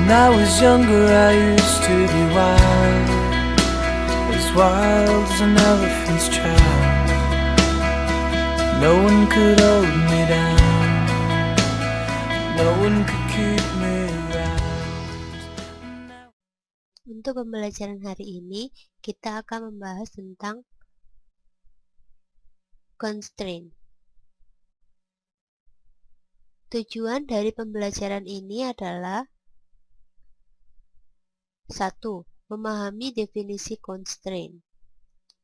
When I was younger I used to be wild as an elephant's child. No one could hold me down, no one could keep me around. Untuk pembelajaran hari ini, kita akan membahas tentang constraint. Tujuan dari pembelajaran ini adalah 1. Memahami definisi constraint,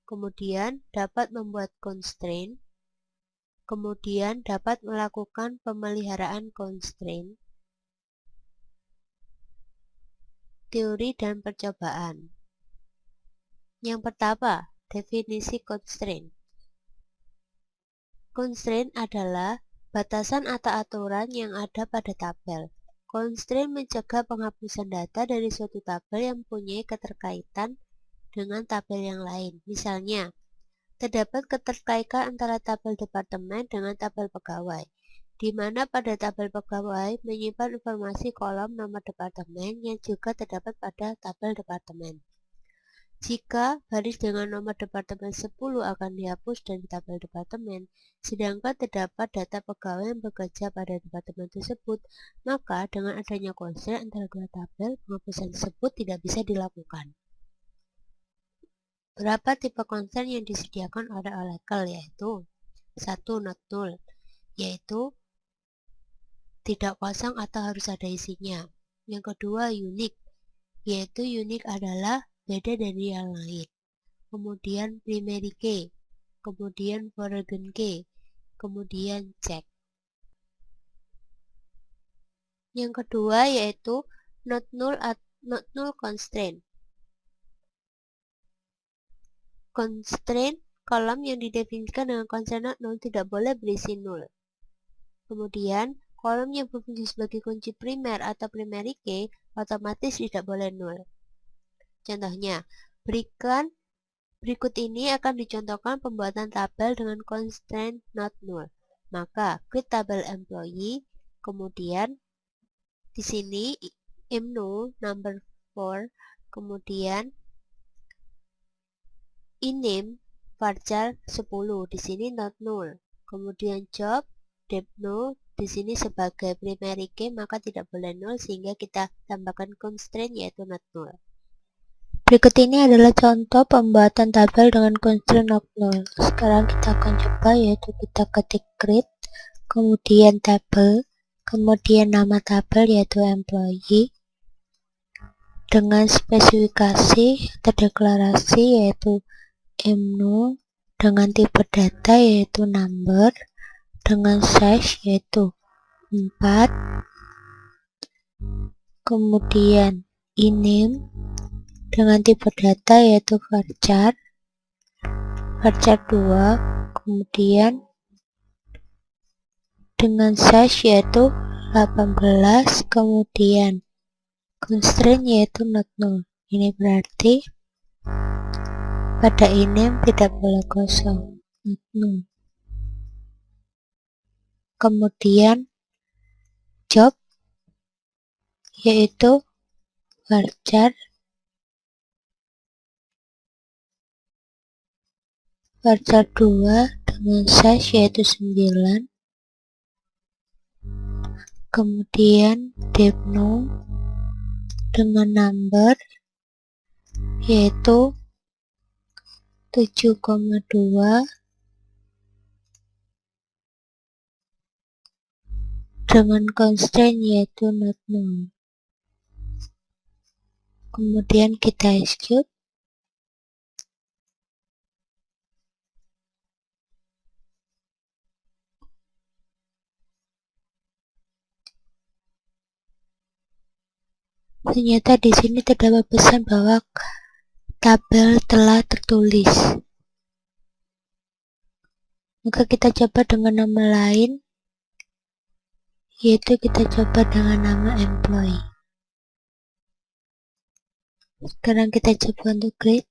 kemudian dapat membuat constraint, kemudian dapat melakukan pemeliharaan constraint, teori dan percobaan. Yang pertama, definisi constraint. Constraint adalah batasan atau aturan yang ada pada tabel. Constraint mencegah penghapusan data dari suatu tabel yang mempunyai keterkaitan dengan tabel yang lain. Misalnya, terdapat keterkaitan antara tabel departemen dengan tabel pegawai, di mana pada tabel pegawai menyimpan informasi kolom nomor departemen yang juga terdapat pada tabel departemen. Jika baris dengan nomor departemen 10 akan dihapus dari tabel departemen, sedangkan terdapat data pegawai yang bekerja pada departemen tersebut, maka dengan adanya constraint antara dua tabel, penghapusan tersebut tidak bisa dilakukan. Berapa tipe constraint yang disediakan oleh Oracle, yaitu 1. Not null, yaitu tidak kosong atau harus ada isinya. Yang kedua, unique, yaitu unique adalah beda dari yang lain. Kemudian primary key, kemudian foreign key, kemudian check. Yang kedua yaitu not null constraint. Constraint kolom yang didefinisikan dengan constraint not null tidak boleh berisi null. Kemudian kolom yang berfungsi sebagai kunci primer atau primary key otomatis tidak boleh null. Contohnya, berikut ini akan dicontohkan pembuatan tabel dengan constraint not null. Maka, create tabel employee, kemudian di sini imnull number 4, kemudian iname varchar 10, di sini not null. Kemudian job dep null, di sini sebagai primary key maka tidak boleh null sehingga kita tambahkan constraint yaitu not null. Berikut ini adalah contoh pembuatan tabel dengan constraint not null. Sekarang kita akan coba, yaitu kita ketik create, kemudian tabel, kemudian nama tabel yaitu employee, dengan spesifikasi terdeklarasi yaitu imnull, dengan tipe data yaitu number, dengan size yaitu 4, kemudian iname, dengan tipe data yaitu varchar 2, kemudian dengan size yaitu 18, kemudian constraint yaitu not null. Ini berarti pada iname tidak boleh kosong, not null. Kemudian job yaitu varchar 2 dengan size yaitu 9, kemudian dep null dengan number yaitu 7,2, dengan constraint yaitu not null. Kemudian kita execute. Ternyata di sini terdapat pesan bahwa tabel telah tertulis. Maka kita coba dengan nama lain, yaitu kita coba dengan nama employee. Sekarang kita coba untuk create.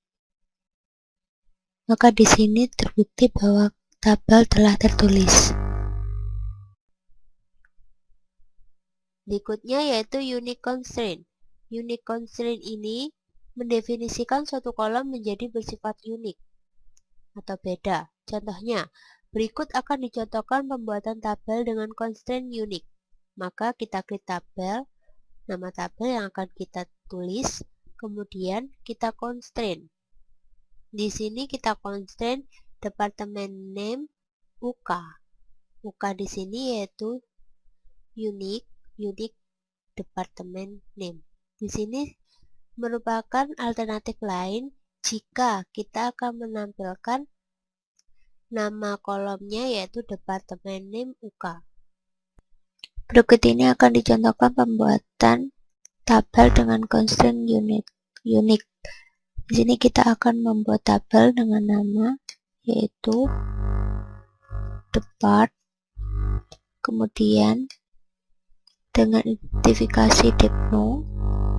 Maka di sini terbukti bahwa tabel telah tertulis. Berikutnya yaitu unique constraint. Unique constraint ini mendefinisikan suatu kolom menjadi bersifat unik atau beda. Contohnya, berikut akan dicontohkan pembuatan tabel dengan constraint unik. Maka kita klik tabel, nama tabel yang akan kita tulis, kemudian kita constraint. Di sini kita constraint department name UK. UK di sini yaitu unique department name. Di sini merupakan alternatif lain jika kita akan menampilkan nama kolomnya yaitu department name UK. Berikut ini akan dicontohkan pembuatan tabel dengan constraint unique. Di sini kita akan membuat tabel dengan nama yaitu depart, kemudian dengan identifikasi depno,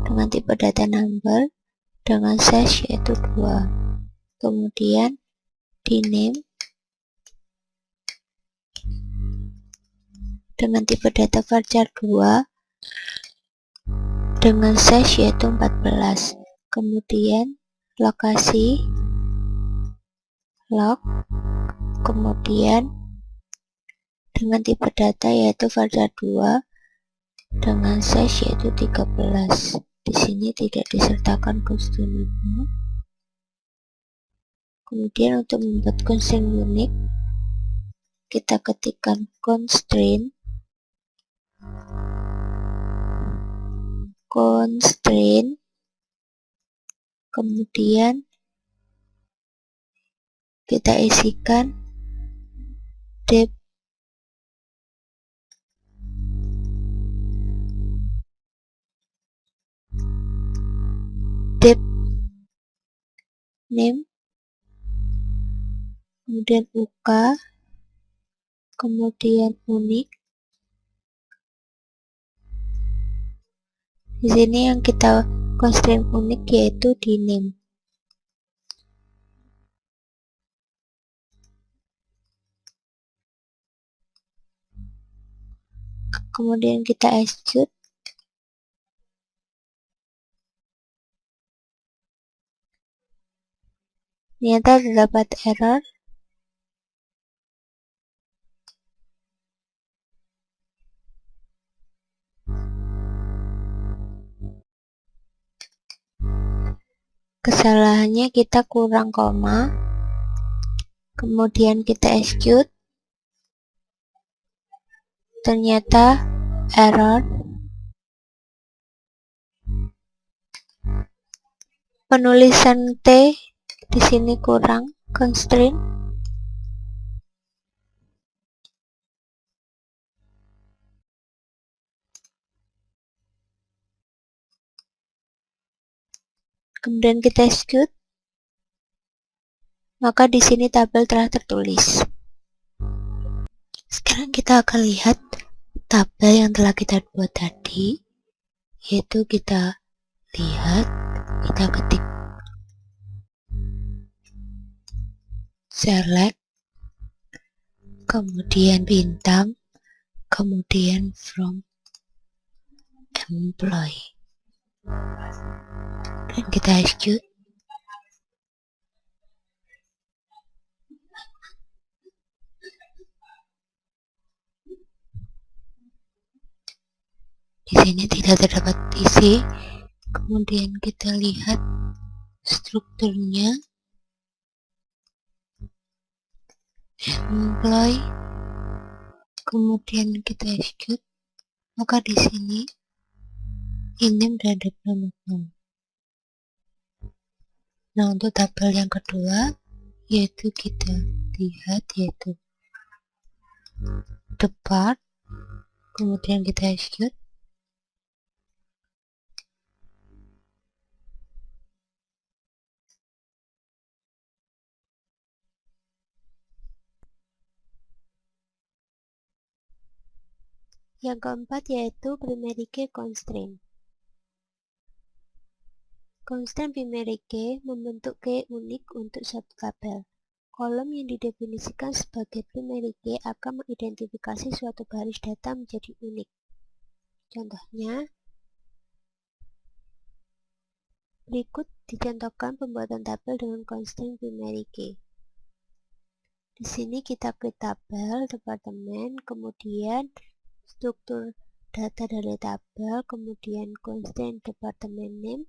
dengan tipe data number, dengan size yaitu 2. Kemudian di name dengan tipe data varchar 2 dengan size yaitu 14. Kemudian lokasi log, kemudian dengan tipe data yaitu varchar 2 dengan size yaitu 13. Di sini tidak disertakan constraint itu. Kemudian untuk membuat constraint unik, kita ketikkan constraint kemudian kita isikan dep name, kemudian UK, kemudian unik. Di sini yang kita constraint unik yaitu di name. Kemudian kita execute. Ternyata terdapat error. Kesalahannya kita kurang koma. Kemudian kita execute. Ternyata error. Penulisan T di sini kurang constraint. Kemudian kita execute. Maka di sini tabel telah tertulis. Sekarang kita akan lihat tabel yang telah kita buat tadi, yaitu kita lihat, kita ketik select, kemudian bintang, kemudian from employee, dan kita execute. Di sini tidak terdapat isi. Kemudian kita lihat strukturnya, employee, kemudian kita execute. Maka di sini ini terhadap nama kamu. Nah, untuk tabel yang kedua yaitu kita lihat yaitu depart, kemudian kita execute. Yang keempat yaitu primary key constraint. Constraint primary key membentuk key unik untuk satu tabel. Kolom yang didefinisikan sebagai primary key akan mengidentifikasi suatu baris data menjadi unik. Contohnya, Berikut dicontohkan pembuatan tabel dengan constraint primary key. Di sini kita klik tabel, departemen, kemudian struktur data dari tabel, kemudian constraint departemen name,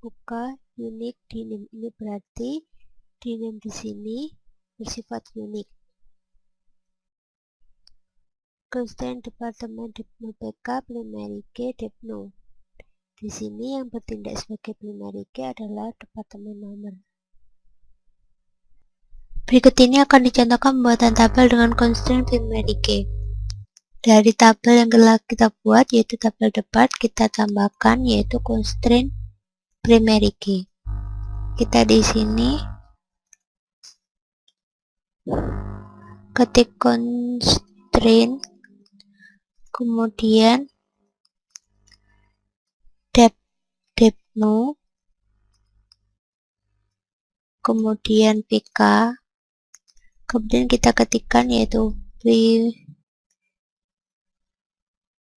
buka unique diname. Ini berarti diname di sini bersifat unik. Constraint departemen depno pk primary key depno. Di sini yang bertindak sebagai primary key adalah departemen nomor. Berikut ini akan dicontohkan pembuatan tabel dengan constraint primary key. Dari tabel yang telah kita buat, yaitu tabel depart, kita tambahkan yaitu constraint primary key. Kita di sini ketik constraint, kemudian depno, kemudian pk, kemudian kita ketikkan yaitu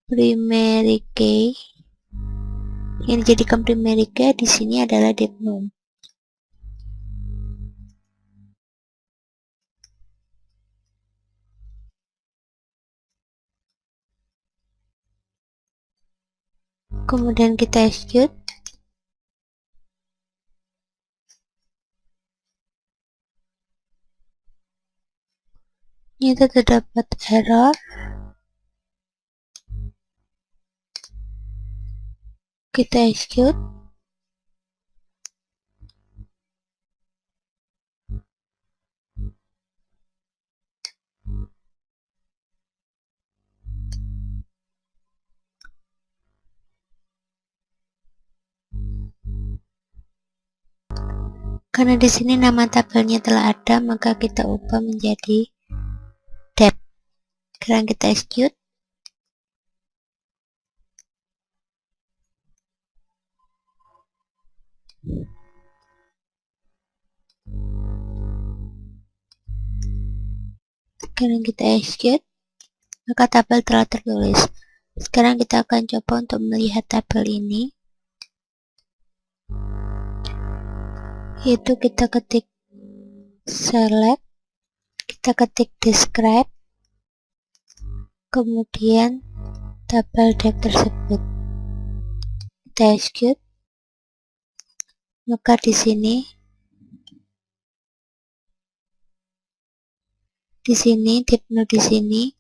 primary key. Yang dijadikan primary key di sini adalah depno. Kemudian kita execute. Ini terdapat error. Kita execute. Karena di sini nama tabelnya telah ada, maka kita ubah menjadi dep. Sekarang kita execute. Sekarang kita execute, maka tabel telah tertulis. Sekarang kita akan coba untuk melihat tabel ini, yaitu kita ketik select, kita ketik describe, kemudian tabel dep tersebut kita execute, maka di sini depno di sini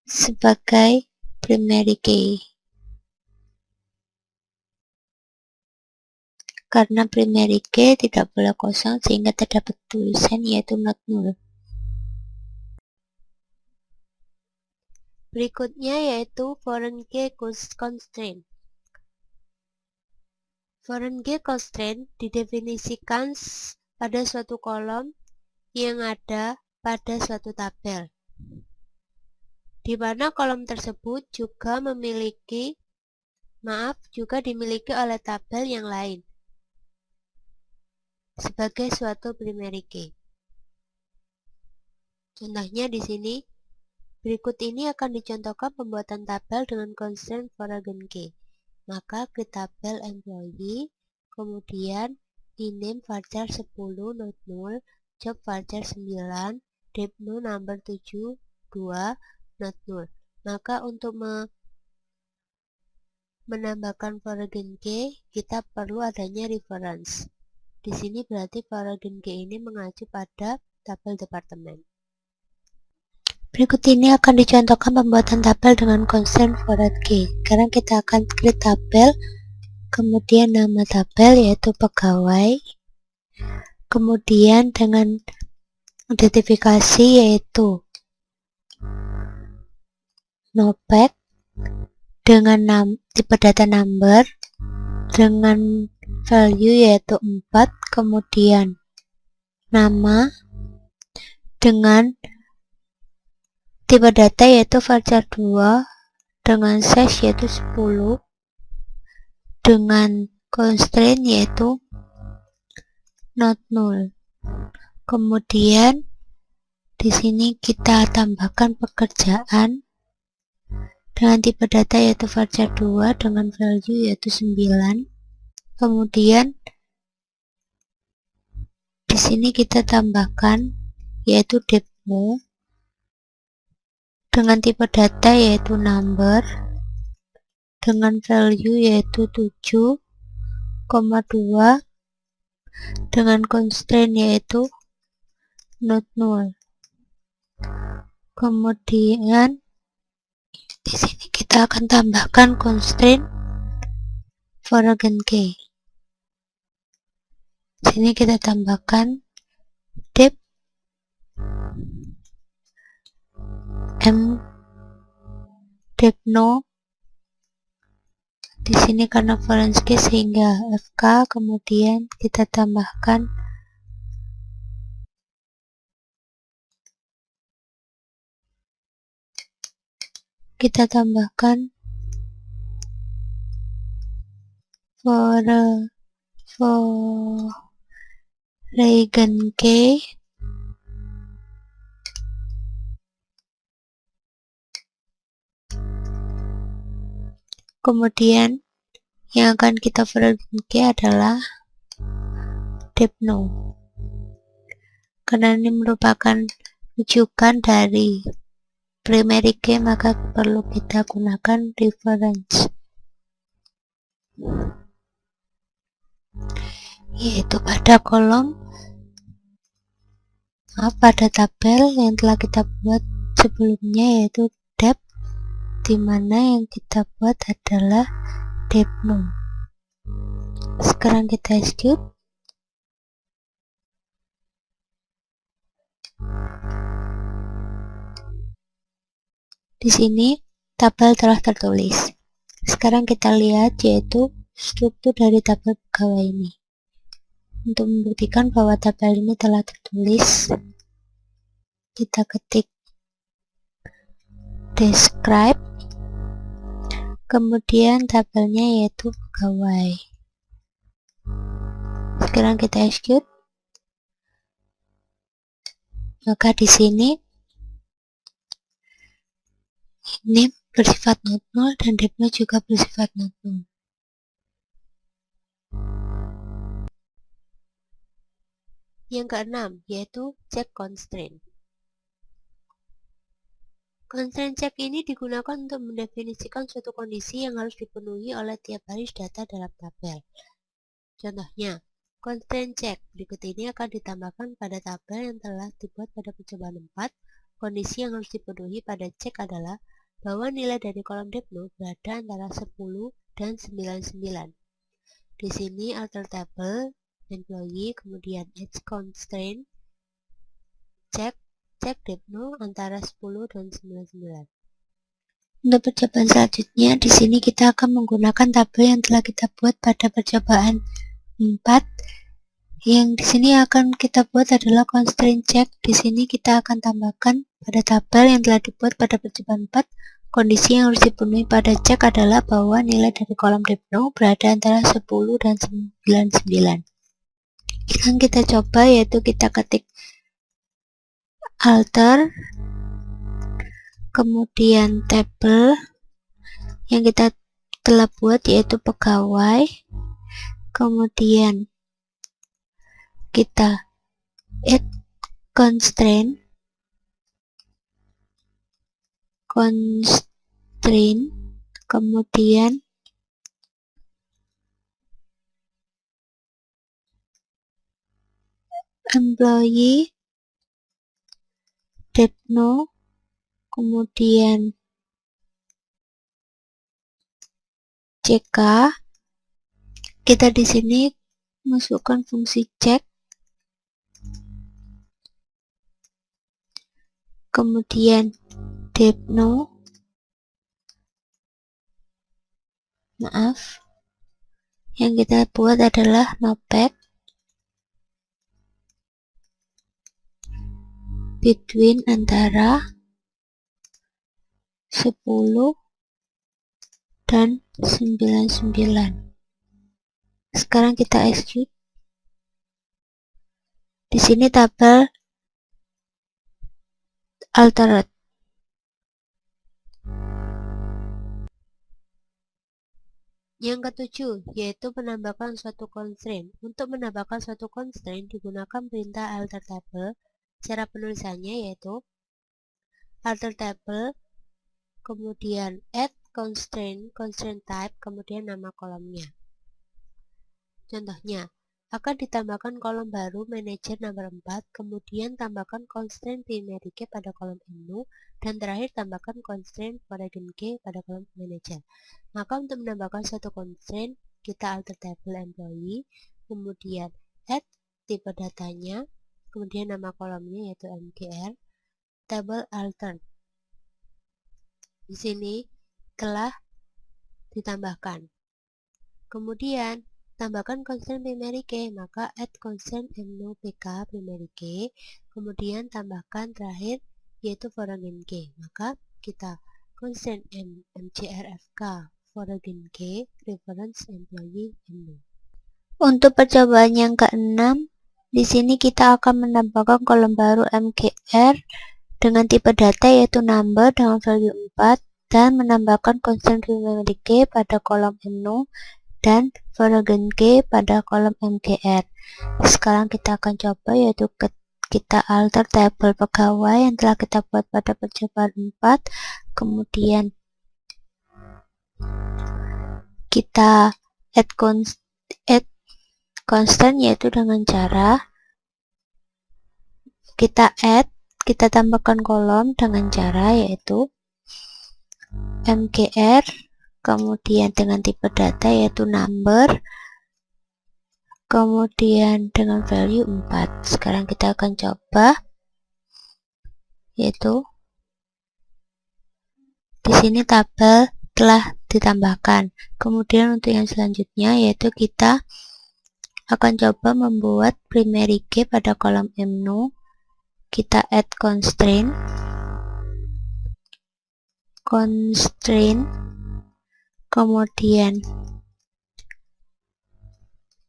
sebagai primary key. Karena primary key tidak boleh kosong sehingga terdapat tulisan yaitu not null. Berikutnya yaitu foreign key constraint. Foreign key constraint didefinisikan pada suatu kolom yang ada pada suatu tabel, di mana kolom tersebut juga dimiliki oleh tabel yang lain sebagai suatu primary key. Contohnya di sini, berikut ini akan dicontohkan pembuatan tabel dengan constraint foreign key. Maka klik tabel employee, kemudian iname varchar 10 not null, job varchar 9, depno number 7 2 not null. Maka untuk menambahkan foreign key, kita perlu adanya reference. Di sini berarti foreign key ini mengacu pada tabel departemen. Berikut ini akan dicontohkan pembuatan tabel dengan constraint foreign key. Sekarang kita akan klik tabel, kemudian nama tabel yaitu pegawai, kemudian dengan identifikasi yaitu nopek, dengan tipe data number, dengan value yaitu 4, kemudian nama, dengan tipe data yaitu varchar 2, dengan size yaitu 10, dengan constraint yaitu not null. Kemudian di sini kita tambahkan pekerjaan dengan tipe data yaitu varchar 2, dengan value yaitu 9, Kemudian di sini kita tambahkan yaitu depno dengan tipe data yaitu number, dengan value yaitu 7,2, dengan constraint yaitu not null. Kemudian di sini kita akan tambahkan constraint foreign key. Di sini kita tambahkan dep depno. Di sini karena foreign key sehingga fk, kemudian kita tambahkan foreign key kemudian yang akan kita foreign key adalah depno, karena ini merupakan rujukan dari primary key, maka perlu kita gunakan reference, yaitu pada kolom pada tabel yang telah kita buat sebelumnya, yaitu dep, dimana yang kita buat adalah depno. Sekarang kita execute. Di sini tabel telah tertulis. Sekarang kita lihat yaitu struktur dari tabel pegawai ini. Untuk membuktikan bahwa tabel ini telah tertulis, kita ketik describe, kemudian tabelnya yaitu pegawai. Sekarang kita execute. Maka di sini ini bersifat not null dan depno juga bersifat not null. Yang keenam yaitu check constraint. Constraint check ini digunakan untuk mendefinisikan suatu kondisi yang harus dipenuhi oleh tiap baris data dalam tabel. Contohnya, constraint check berikut ini akan ditambahkan pada tabel yang telah dibuat pada percobaan 4. Kondisi yang harus dipenuhi pada check adalah bahwa nilai dari kolom depno berada antara 10 dan 99. Di sini alter table, employee, kemudian edge constraint, check depno antara 10 dan 99. Untuk percobaan selanjutnya, di sini kita akan menggunakan tabel yang telah kita buat pada percobaan 4. Yang di sini akan kita buat adalah constraint check. Di sini kita akan tambahkan pada tabel yang telah dibuat pada percobaan 4. Kondisi yang harus dipenuhi pada check adalah bahwa nilai dari kolom depno berada antara 10 dan 99. Sekarang kita coba, yaitu kita ketik alter, kemudian tabel yang kita telah buat yaitu pegawai, kemudian kita add constraint, kemudian employee, depno, kemudian CK. Kita di sini masukkan fungsi check, kemudian depno, yang kita buat adalah notepad between antara 10 dan 99. Sekarang kita execute. Di sini tabel altered. Yang ketujuh, yaitu menambahkan suatu constraint. Untuk menambahkan suatu constraint digunakan perintah alter table. Cara penulisannya yaitu alter table, kemudian add constraint type, kemudian nama kolomnya. Contohnya, akan ditambahkan kolom baru manager nomor 4, kemudian tambahkan constraint primary key pada kolom menu, dan terakhir tambahkan constraint foreign key pada kolom manager. Maka untuk menambahkan suatu constraint, kita alter table employee, kemudian add tipe datanya, kemudian nama kolomnya yaitu mgr, table alter. Di sini telah ditambahkan. Kemudian tambahkan constraint primary key, maka add constraint menu pk primary key, kemudian tambahkan terakhir yaitu foreign key, maka kita constraint mgrfk foreign key reference employee menu. Untuk percobaan yang keenam, di sini kita akan menambahkan kolom baru mgr dengan tipe data yaitu number dengan value 4 dan menambahkan constraint primary key pada kolom menu dan foreign key pada kolom mgr. Sekarang kita akan coba yaitu kita alter table pegawai yang telah kita buat pada percobaan 4, kemudian kita add constant yaitu dengan cara kita tambahkan kolom dengan cara yaitu mgr, kemudian dengan tipe data yaitu number, kemudian dengan value 4. Sekarang kita akan coba yaitu di sini tabel telah ditambahkan. Kemudian untuk yang selanjutnya yaitu kita akan coba membuat primary key pada kolom menu. Kita add constraint, kemudian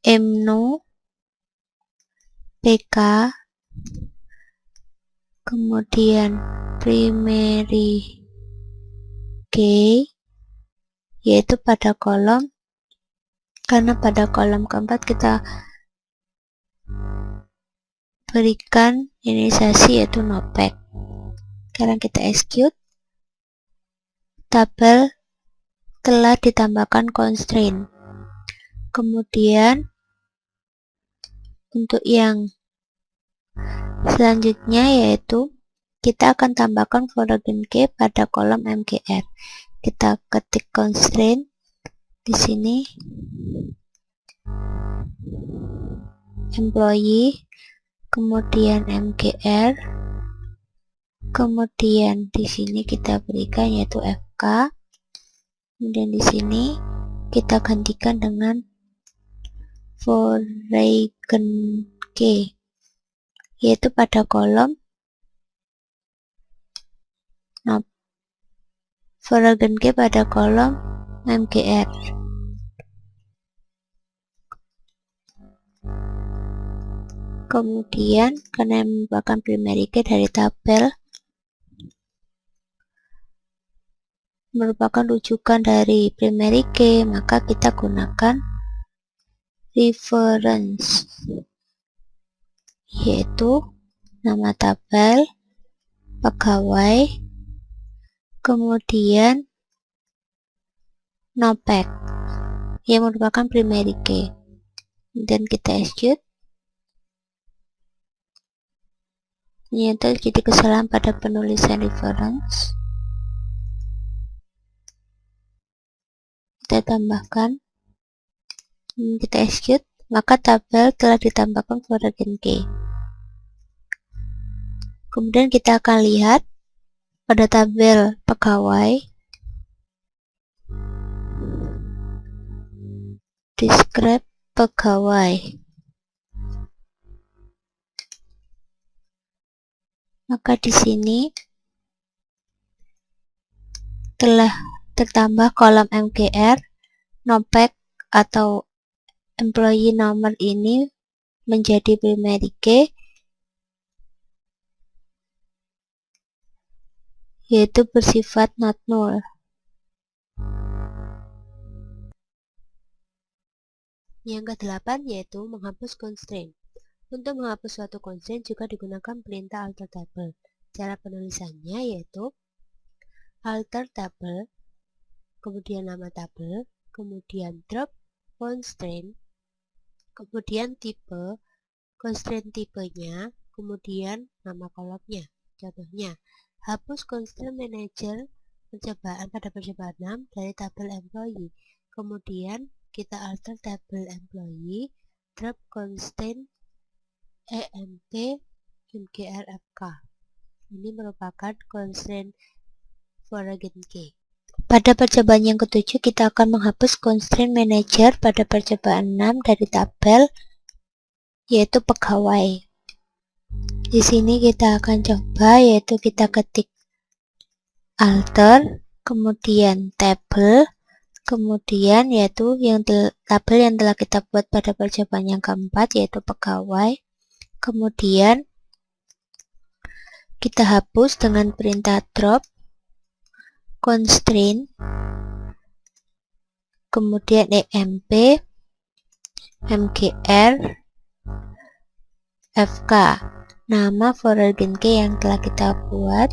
menu pk, kemudian primary key yaitu pada kolom, karena pada kolom keempat kita berikan inisialisasi yaitu nopec. Sekarang kita execute. Tabel telah ditambahkan constraint. Kemudian untuk yang selanjutnya yaitu kita akan tambahkan foreign key pada kolom mgr. Kita ketik constraint di sini employee, kemudian mgr, kemudian di sini kita berikan yaitu fk, kemudian di sini kita gantikan dengan foreign key yaitu pada kolom foreign key pada kolom mgr. Kemudian karena merupakan primary key dari tabel, merupakan rujukan dari primary key, maka kita gunakan reference yaitu nama tabel, pegawai, kemudian nopec yang merupakan primary key, dan kita execute. Ternyata jadi kesalahan pada penulisan reference. Kita tambahkan, kita execute, maka tabel telah ditambahkan foreign key. Kemudian kita akan lihat pada tabel pegawai, describe pegawai, maka di sini telah tertambah kolom mgr, nopec atau employee nomor ini menjadi primary key yaitu bersifat not null. Yang ke-8 yaitu menghapus constraint. Untuk menghapus suatu constraint juga digunakan perintah alter table. Cara penulisannya yaitu alter table, kemudian nama tabel, kemudian drop constraint, kemudian tipe, constraint tipenya, kemudian nama kolomnya. Contohnya, hapus constraint manager percobaan pada percobaan 6 dari tabel employee. Kemudian kita alter tabel employee, drop constraint EMP MGRFK. Ini merupakan constraint foreign key. Pada percobaan yang ketujuh, kita akan menghapus constraint manager pada percobaan 6 dari tabel, yaitu pegawai. Di sini kita akan coba, yaitu kita ketik alter, kemudian table, kemudian yaitu tabel yang telah kita buat pada percobaan yang keempat, yaitu pegawai. Kemudian kita hapus dengan perintah drop constraint, kemudian EMP MGR FK, nama foreign key yang telah kita buat.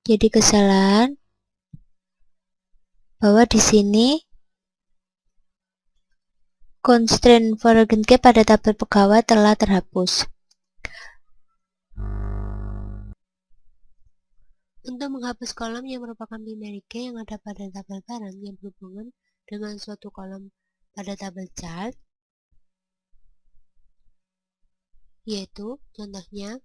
Jadi kesalahan bahwa di sini constraint foreign key pada tabel pegawai telah terhapus. Untuk menghapus kolom yang merupakan primary key yang ada pada tabel barang yang berhubungan dengan suatu kolom pada tabel chart, yaitu contohnya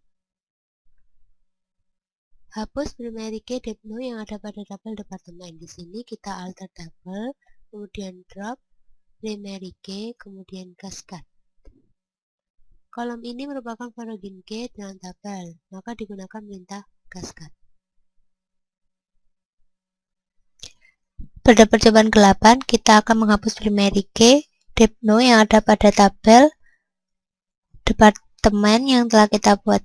hapus primary key depno yang ada pada tabel departemen. Di sini kita alter tabel, kemudian drop primary key, kemudian cascade. Kolom ini merupakan foreign key dalam tabel, maka digunakan perintah cascade. Pada percobaan ke-8, kita akan menghapus primary key depno yang ada pada tabel departemen yang telah kita buat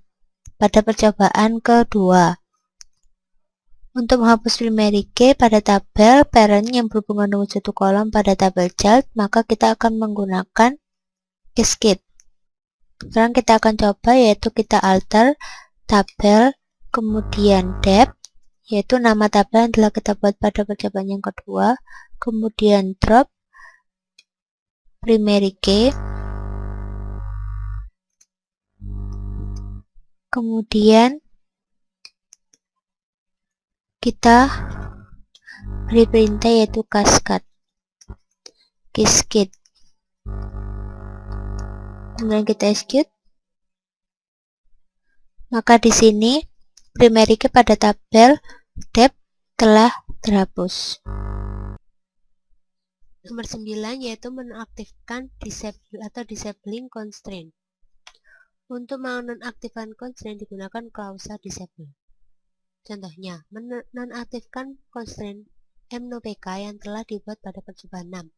pada percobaan kedua. Untuk menghapus primary key pada tabel parent yang berhubungan dengan suatu kolom pada tabel child, maka kita akan menggunakan cascade. Sekarang kita akan coba, yaitu kita alter tabel, kemudian dep, yaitu nama tabel yang telah kita buat pada percobaan yang kedua, kemudian drop primary key, kemudian kita beri perintah yaitu cascade. Kemudian kita execute. Maka di sini primary key pada tabel dep telah terhapus. Nomor 9 yaitu menonaktifkan disable atau disabling constraint. Untuk menonaktifkan constraint digunakan klausa disable. Contohnya, menonaktifkan constraint MNOPK yang telah dibuat pada percobaan 6.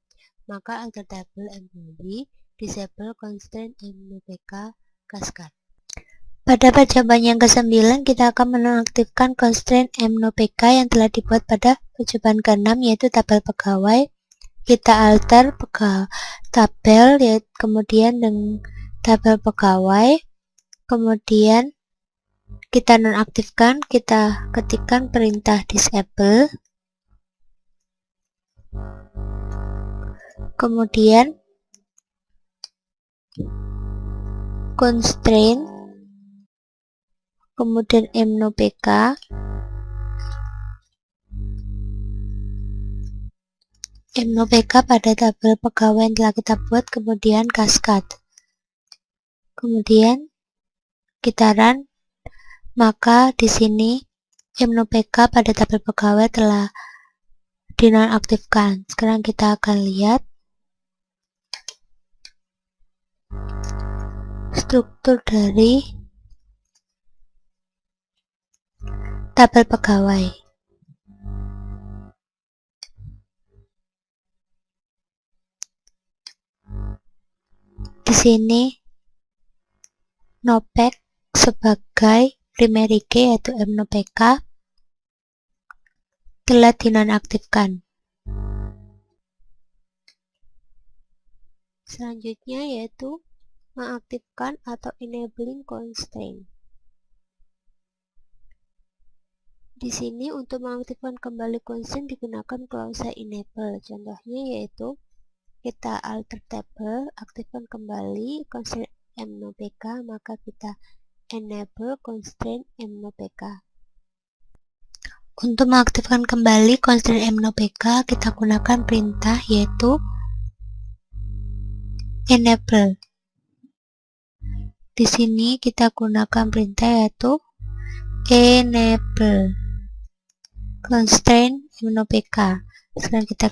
Maka alter table employee disable constraint MNOPK cascade. Pada percobaan yang ke-9, kita akan menonaktifkan constraint MNOPK yang telah dibuat pada percobaan ke-6, yaitu tabel pegawai. Kita alter tabel, yaitu kemudian dengan tabel pegawai, kemudian kita nonaktifkan, kita ketikkan perintah disable, kemudian constraint, kemudian MNOPK, pada tabel pegawai yang telah kita buat, kemudian cascade. Kemudian kita run, maka di sini MNOPK pada tabel pegawai telah dinonaktifkan. Sekarang kita akan lihat struktur dari tabel pegawai. Di sini NOPEK sebagai primary key yaitu MNOPK, telah dinonaktifkan. Selanjutnya yaitu mengaktifkan atau enabling constraint. Di sini untuk mengaktifkan kembali constraint digunakan klausa enable. Contohnya yaitu kita alter table, aktifkan kembali constraint mnopk, maka kita enable constraint mnopk. Untuk mengaktifkan kembali constraint mnopk, kita gunakan perintah yaitu enable. Di sini kita gunakan perintah yaitu enable constraint mnopk. Sekarang kita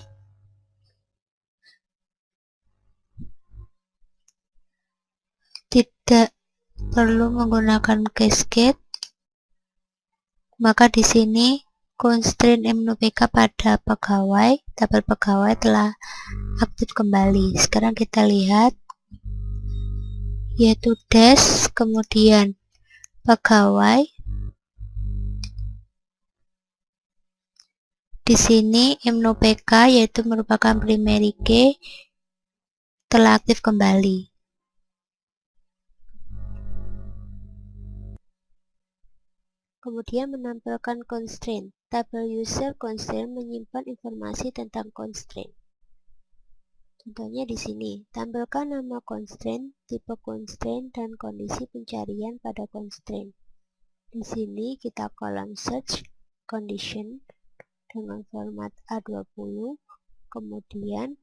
tidak perlu menggunakan cascade, maka di sini constraint mnopk pada pegawai, tabel pegawai telah aktif kembali. Sekarang kita lihat yaitu dash, kemudian pegawai. Di sini mnopk yaitu merupakan primary key telah aktif kembali. Kemudian menampilkan constraint. Tabel user constraint menyimpan informasi tentang constraint. Contohnya di sini, tampilkan nama constraint, tipe constraint, dan kondisi pencarian pada constraint. Di sini kita kolom search condition dengan format A20, kemudian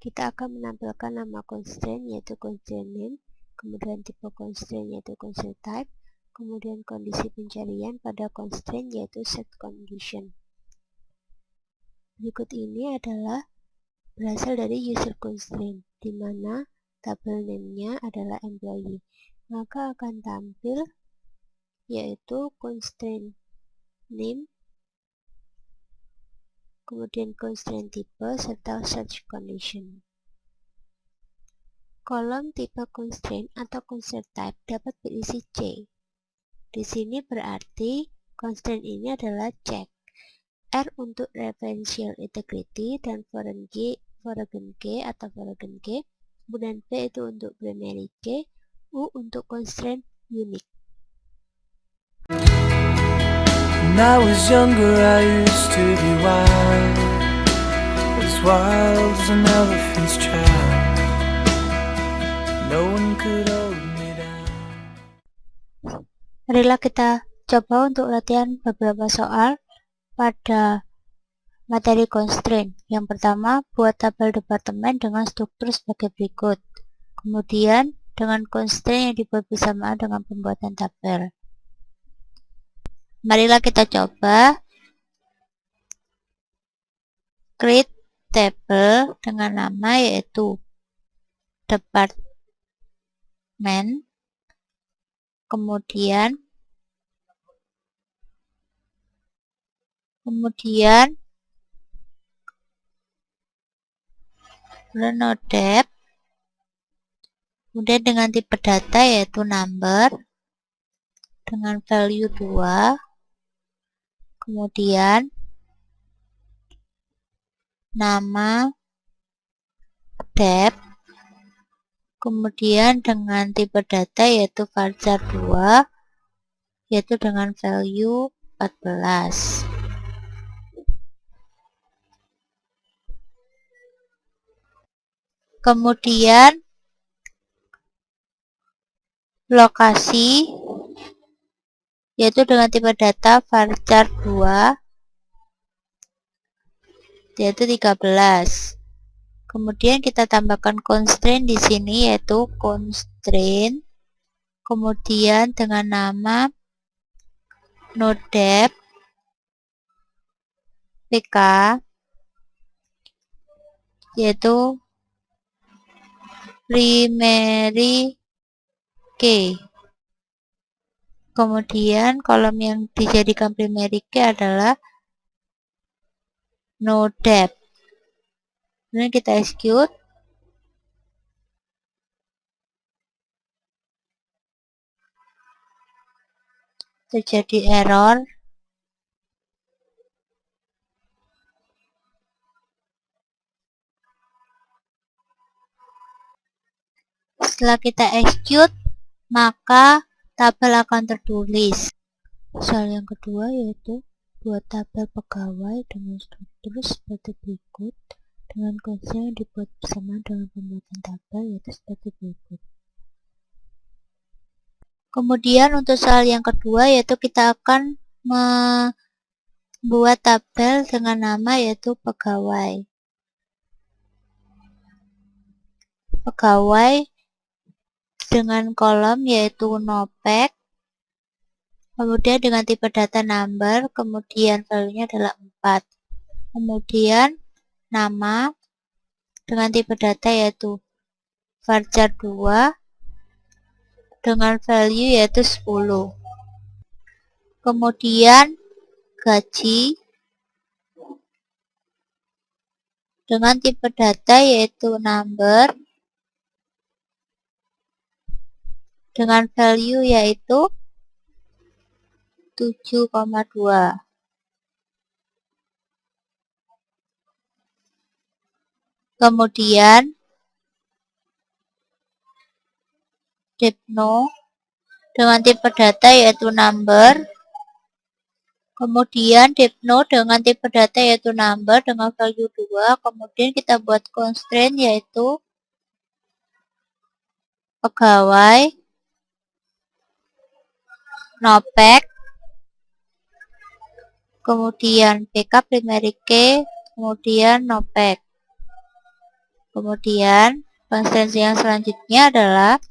kita akan menampilkan nama constraint yaitu constraint name, kemudian tipe constraint yaitu constraint type, kemudian kondisi pencarian pada constraint yaitu set condition. Berikut ini adalah berasal dari user constraint, di mana tabel name-nya adalah employee. Maka akan tampil yaitu constraint name, kemudian constraint type, serta search condition. Kolom tipe constraint atau constraint type dapat berisi C. Di sini berarti constraint ini adalah check. R untuk referential integrity dan foreign key atau foreign key. Kemudian P itu untuk primary key. U untuk constraint unique. When I was younger I used to be wild, as wild as an elephant's child. No one could hold me down. Marilah kita coba untuk latihan beberapa soal pada materi constraint. Yang pertama, buat tabel departemen dengan struktur sebagai berikut. Kemudian, dengan constraint yang dibuat bersamaan dengan pembuatan tabel. Marilah kita coba create table dengan nama yaitu department, kemudian nodep, kemudian dengan tipe data yaitu number dengan value 2, kemudian nama dep, kemudian dengan tipe data yaitu varchar 2 yaitu dengan value 14. Kemudian lokasi yaitu dengan tipe data varchar 2 yaitu 13. Kemudian kita tambahkan constraint di sini yaitu constraint, kemudian dengan nama nodep pk yaitu primary key. Kemudian kolom yang dijadikan primary key adalah nodep. Kemudian kita execute. Terjadi error Setelah kita execute, maka tabel akan tertulis. Soal yang kedua yaitu buat tabel pegawai dengan struktur seperti berikut dengan konsep yang dibuat bersama dengan pembuatan tabel yaitu seperti berikut. Kemudian untuk soal yang kedua yaitu kita akan membuat tabel dengan nama yaitu pegawai. Pegawai dengan kolom yaitu NOPEK, kemudian dengan tipe data number, kemudian value-nya adalah 4. Kemudian nama dengan tipe data yaitu varchar 2 dengan value yaitu 10. Kemudian gaji dengan tipe data yaitu number dengan value yaitu 7,2. Kemudian Depno dengan tipe data yaitu number. Kemudian Depno dengan tipe data yaitu number dengan value 2. Kemudian kita buat constraint yaitu pegawai NOPEK, kemudian PK primary key, kemudian NOPEK. Kemudian constraint yang selanjutnya adalah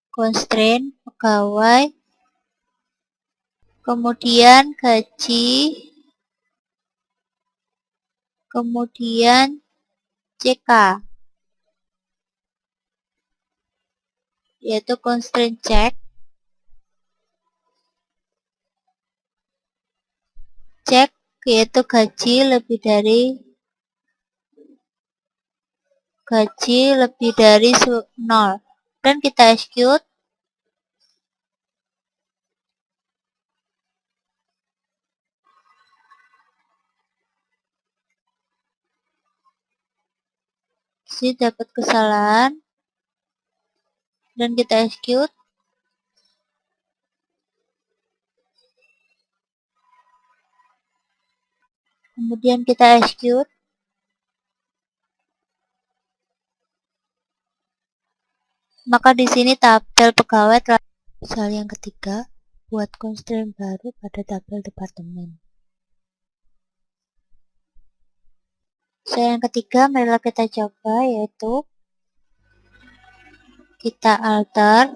constraint pegawai, kemudian gaji, kemudian CK, yaitu constraint check. Cek yaitu gaji lebih dari 0 dan kita execute. Sini dapat kesalahan dan kita execute. Kemudian kita execute. Maka di sini tabel pegawai telah. Soal yang ketiga, buat constraint baru pada tabel departemen. Soal yang ketiga, marilah kita coba yaitu kita alter,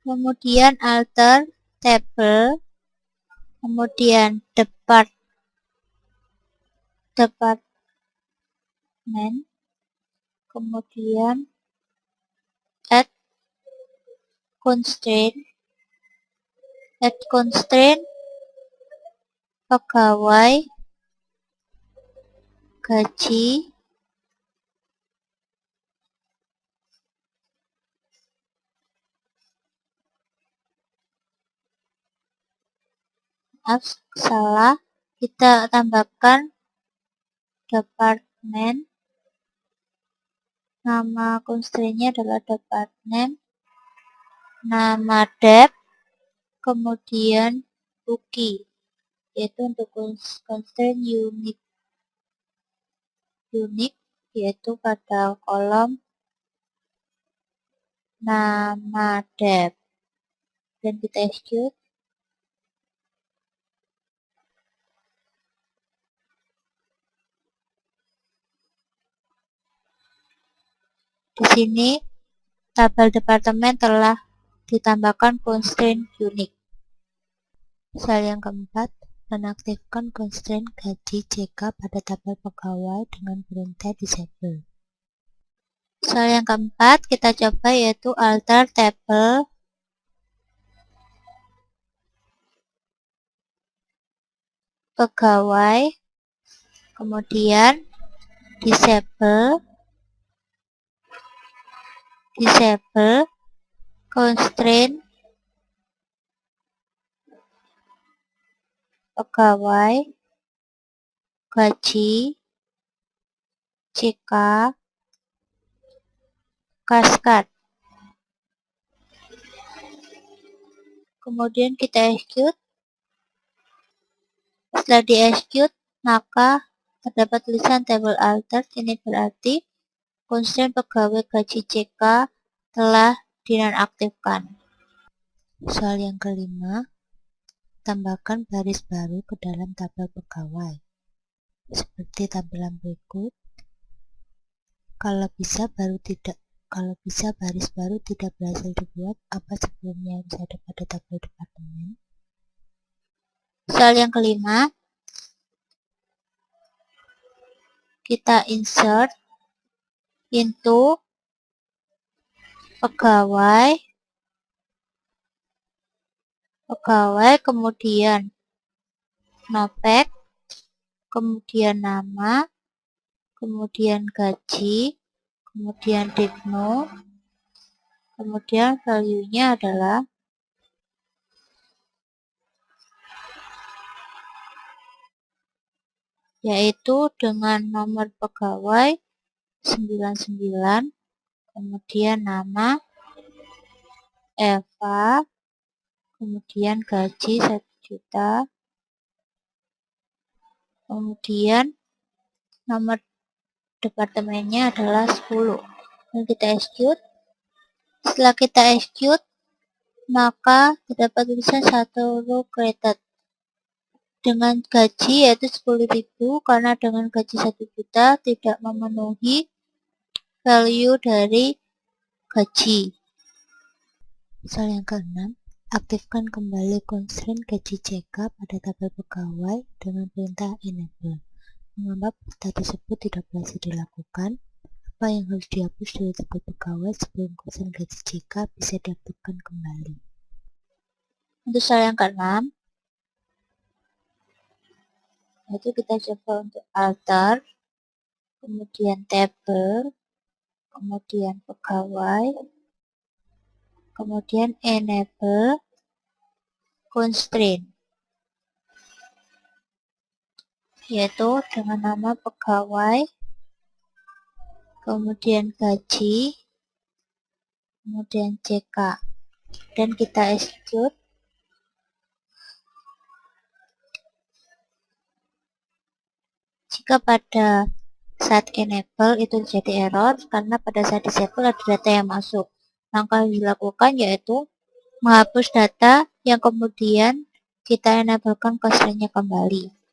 kemudian alter table, kemudian department, kemudian add constraint pegawai gaji salah, kita tambahkan department, nama constraint-nya adalah department, nama dep, kemudian cookie, yaitu untuk constraint unique yaitu pada kolom nama dep, dan kita execute. Di sini tabel departemen telah ditambahkan constraint unique. Soal yang keempat, menaktifkan constraint gaji JK pada tabel pegawai dengan perintah disable. Soal yang keempat, kita coba yaitu alter table, pegawai, kemudian disable, constraint pegawai, gaji, CK, Kaskat. Kemudian kita execute. Setelah di execute, maka terdapat tulisan table altered. Ini berarti constraint pegawai gaji CK telah dinonaktifkan. Soal yang kelima, tambahkan baris baru ke dalam tabel pegawai. Seperti tampilan berikut. Kalau bisa baris baru tidak berhasil dibuat, apa sebelumnya harus ada pada tabel departemen. Soal yang kelima, kita insert into pegawai, kemudian nopek, kemudian nama, kemudian gaji, kemudian dipno, kemudian value-nya adalah yaitu dengan nomor pegawai 99, kemudian nama Eva, kemudian gaji 1 juta, kemudian nomor departemennya adalah 10. Dan kita execute. Setelah kita execute, maka terdapat tulisan 1 row created dengan gaji yaitu 10.000 karena dengan gaji 1 juta tidak memenuhi value dari gaji. Soal yang keenam, aktifkan kembali constraint gaji CK pada tabel pegawai dengan perintah enable. Mengapa perintah tersebut tidak berhasil dilakukan? Apa yang harus dihapus dari tabel pegawai sebelum constraint gaji CK bisa diaktifkan kembali? Untuk soal yang keenam, itu kita coba untuk alter, kemudian table, kemudian pegawai, kemudian enable constraint, yaitu dengan nama pegawai, kemudian gaji, kemudian CK, dan kita execute. Jika pada saat enable itu terjadi error karena pada saat disable ada data yang masuk. Langkah yang dilakukan yaitu menghapus data yang kemudian kita enablekan constraint-nya kembali.